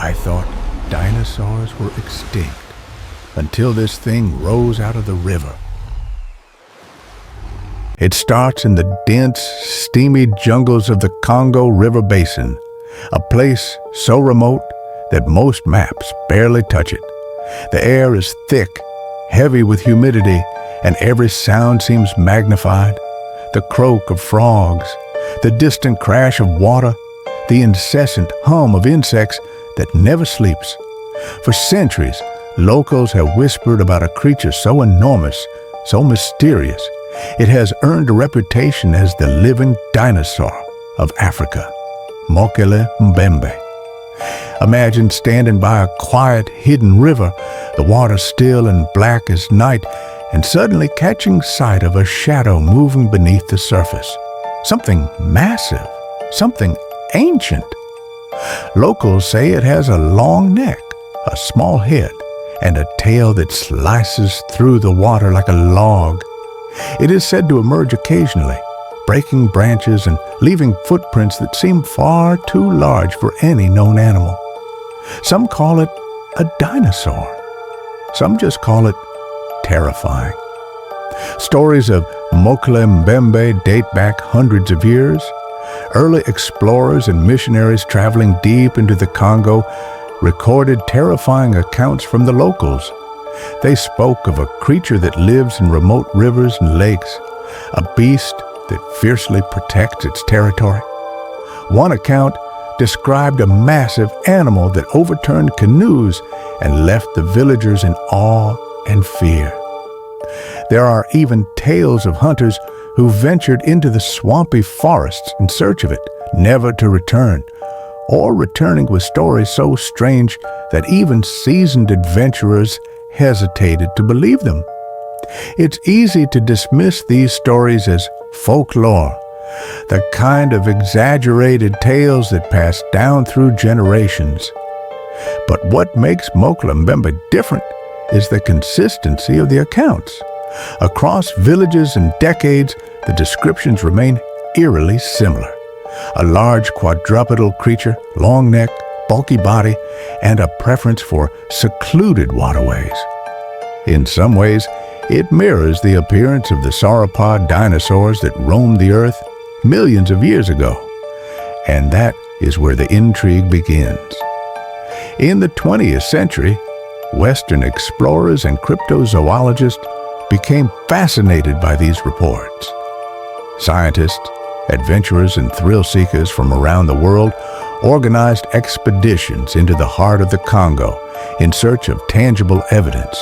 I thought dinosaurs were extinct until this thing rose out of the river. It starts in the dense, steamy jungles of the Congo River Basin, a place so remote that most maps barely touch it. The air is thick, heavy with humidity, and every sound seems magnified. The croak of frogs, the distant crash of water, the incessant hum of insects that never sleeps. For centuries, locals have whispered about a creature so enormous, so mysterious, it has earned a reputation as the living dinosaur of Africa, Mokele Mbembe. Imagine standing by a quiet, hidden river, the water still and black as night, and suddenly catching sight of a shadow moving beneath the surface. Something massive, something ancient. Locals say it has a long neck, a small head, and a tail that slices through the water like a log. It is said to emerge occasionally, breaking branches and leaving footprints that seem far too large for any known animal. Some call it a dinosaur. Some just call it terrifying. Stories of Mokele Mbembe date back hundreds of years. Early explorers and missionaries traveling deep into the Congo recorded terrifying accounts from the locals. They spoke of a creature that lives in remote rivers and lakes, a beast that fiercely protects its territory. One account described a massive animal that overturned canoes and left the villagers in awe and fear. There are even tales of hunters who ventured into the swampy forests in search of it, never to return, or returning with stories so strange that even seasoned adventurers hesitated to believe them. It's easy to dismiss these stories as folklore, the kind of exaggerated tales that pass down through generations. But what makes Mokele Mbembe different is the consistency of the accounts. Across villages and decades, the descriptions remain eerily similar. A large quadrupedal creature, long neck, bulky body, and a preference for secluded waterways. In some ways, it mirrors the appearance of the sauropod dinosaurs that roamed the earth millions of years ago. And that is where the intrigue begins. In the 20th century, Western explorers and cryptozoologists became fascinated by these reports. Scientists, adventurers, and thrill-seekers from around the world organized expeditions into the heart of the Congo in search of tangible evidence.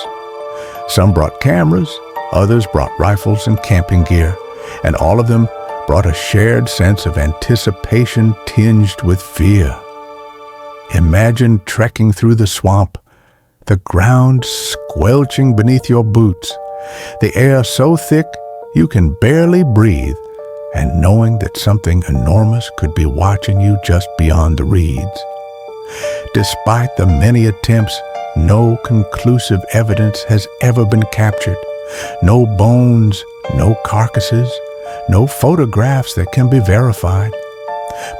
Some brought cameras, others brought rifles and camping gear, and all of them brought a shared sense of anticipation tinged with fear. Imagine trekking through the swamp, the ground squelching beneath your boots, the air so thick you can barely breathe, and knowing that something enormous could be watching you just beyond the reeds. Despite the many attempts, no conclusive evidence has ever been captured. No bones, no carcasses, no photographs that can be verified.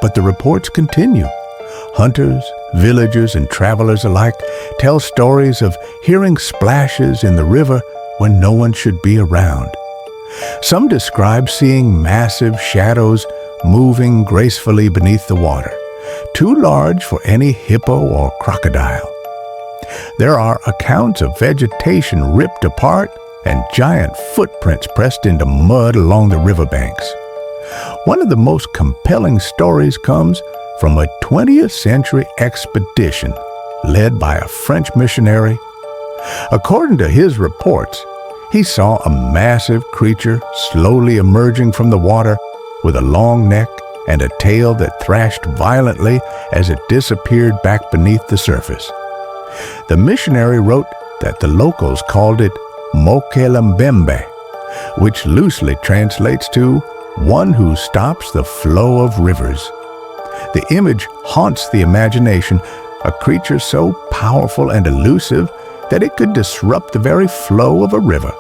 But the reports continue. Hunters, villagers, and travelers alike tell stories of hearing splashes in the river when no one should be around. Some describe seeing massive shadows moving gracefully beneath the water, too large for any hippo or crocodile. There are accounts of vegetation ripped apart and giant footprints pressed into mud along the riverbanks. One of the most compelling stories comes from a 20th century expedition led by a French missionary. According to his reports, he saw a massive creature slowly emerging from the water with a long neck and a tail that thrashed violently as it disappeared back beneath the surface. The missionary wrote that the locals called it Mokele Mbembe, which loosely translates to one who stops the flow of rivers. The image haunts the imagination, a creature so powerful and elusive that it could disrupt the very flow of a river.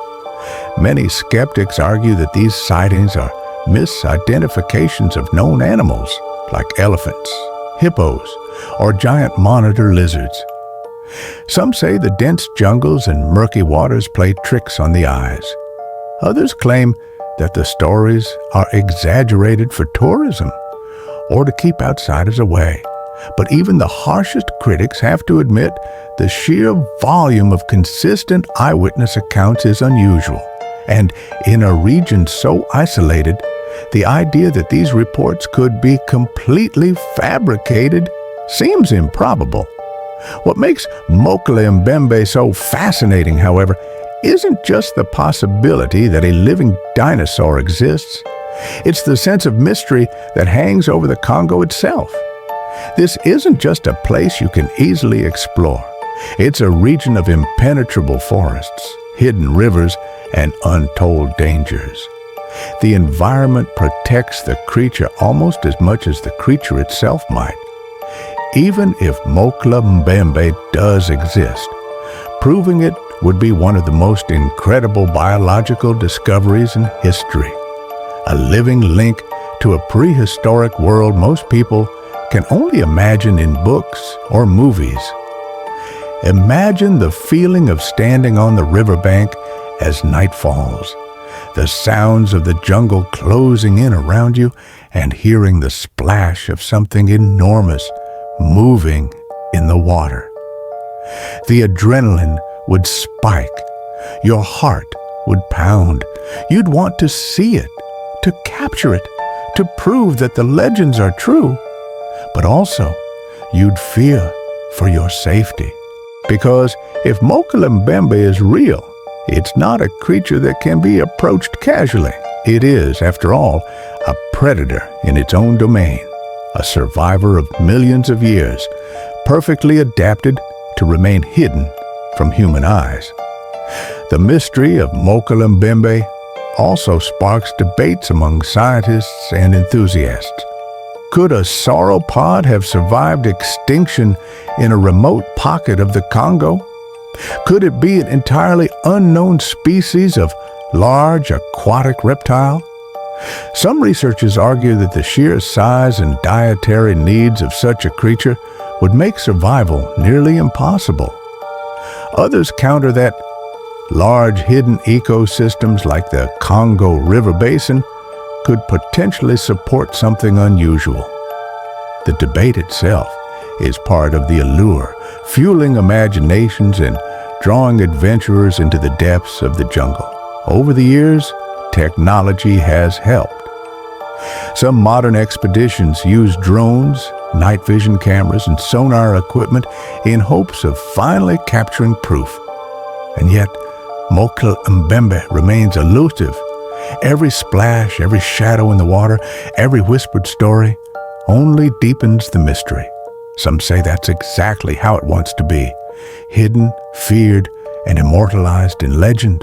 Many skeptics argue that these sightings are misidentifications of known animals like elephants, hippos, or giant monitor lizards. Some say the dense jungles and murky waters play tricks on the eyes. Others claim that the stories are exaggerated for tourism or to keep outsiders away. But even the harshest critics have to admit the sheer volume of consistent eyewitness accounts is unusual. And in a region so isolated, the idea that these reports could be completely fabricated seems improbable. What makes Mokele Mbembe so fascinating, however, isn't just the possibility that a living dinosaur exists. It's the sense of mystery that hangs over the Congo itself. This isn't just a place you can easily explore. It's a region of impenetrable forests, hidden rivers, and untold dangers. The environment protects the creature almost as much as the creature itself might. Even if Mokele Mbembe does exist, proving it would be one of the most incredible biological discoveries in history. A living link to a prehistoric world most people can only imagine in books or movies. Imagine the feeling of standing on the riverbank as night falls, the sounds of the jungle closing in around you, and hearing the splash of something enormous moving in the water. The adrenaline would spike. Your heart would pound. You'd want to see it, to capture it, to prove that the legends are true. But also, you'd fear for your safety. Because if Mokele Mbembe is real, it's not a creature that can be approached casually. It is, after all, a predator in its own domain, a survivor of millions of years, perfectly adapted to remain hidden from human eyes. The mystery of Mokele Mbembe also sparks debates among scientists and enthusiasts. Could a sauropod have survived extinction in a remote pocket of the Congo? Could it be an entirely unknown species of large aquatic reptile? Some researchers argue that the sheer size and dietary needs of such a creature would make survival nearly impossible. Others counter that large hidden ecosystems like the Congo River Basin could potentially support something unusual. The debate itself is part of the allure, fueling imaginations and drawing adventurers into the depths of the jungle. Over the years, technology has helped. Some modern expeditions use drones, night vision cameras, and sonar equipment in hopes of finally capturing proof. And yet, Mokele Mbembe remains elusive. Every splash, every shadow in the water, every whispered story only deepens the mystery. Some say that's exactly how it wants to be, hidden, feared, and immortalized in legend.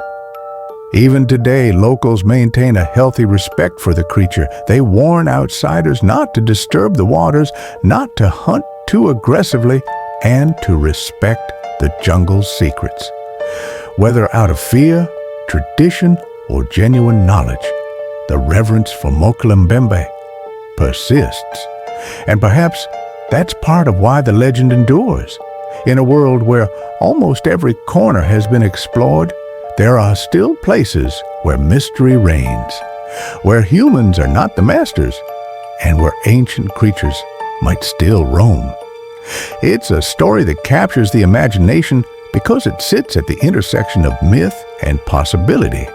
Even today, locals maintain a healthy respect for the creature. They warn outsiders not to disturb the waters, not to hunt too aggressively, and to respect the jungle's secrets. Whether out of fear, tradition, or genuine knowledge, the reverence for Mokele Mbembe persists. And perhaps that's part of why the legend endures. In a world where almost every corner has been explored, there are still places where mystery reigns, where humans are not the masters, and where ancient creatures might still roam. It's a story that captures the imagination because it sits at the intersection of myth and possibility.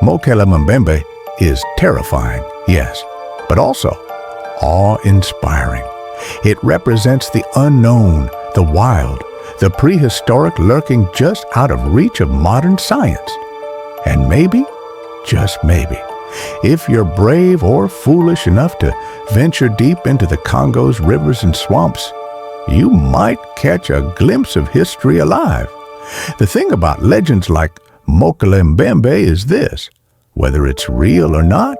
Mokele Mbembe is terrifying, yes, but also awe-inspiring. It represents the unknown, the wild, the prehistoric lurking just out of reach of modern science. And maybe, just maybe, if you're brave or foolish enough to venture deep into the Congo's rivers and swamps, you might catch a glimpse of history alive. The thing about legends like Mokele Mbembe is this: whether it's real or not,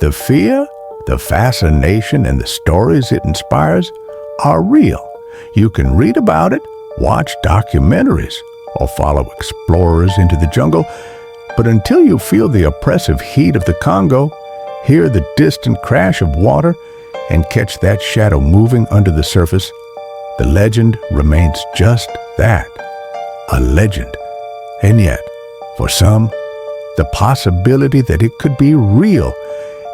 the fear, the fascination, and the stories it inspires are real. You can read about it, watch documentaries, or follow explorers into the jungle, but until you feel the oppressive heat of the Congo, hear the distant crash of water, and catch that shadow moving under the surface, the legend remains just that, a legend. And yet, for some, the possibility that it could be real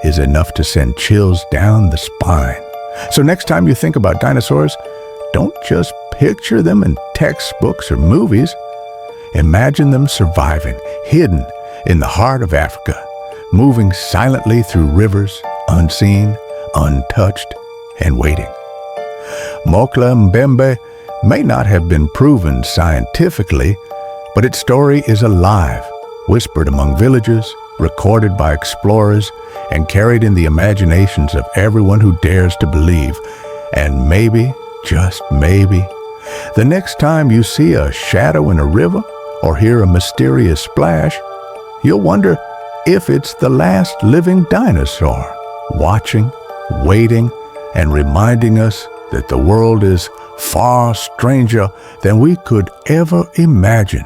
is enough to send chills down the spine. So next time you think about dinosaurs, don't just picture them in textbooks or movies. Imagine them surviving, hidden in the heart of Africa, moving silently through rivers, unseen, untouched, and waiting. Mokele Mbembe may not have been proven scientifically, but its story is alive, whispered among villagers, recorded by explorers, and carried in the imaginations of everyone who dares to believe. And maybe, just maybe, the next time you see a shadow in a river or hear a mysterious splash, you'll wonder if it's the last living dinosaur, watching, waiting, and reminding us that the world is far stranger than we could ever imagine.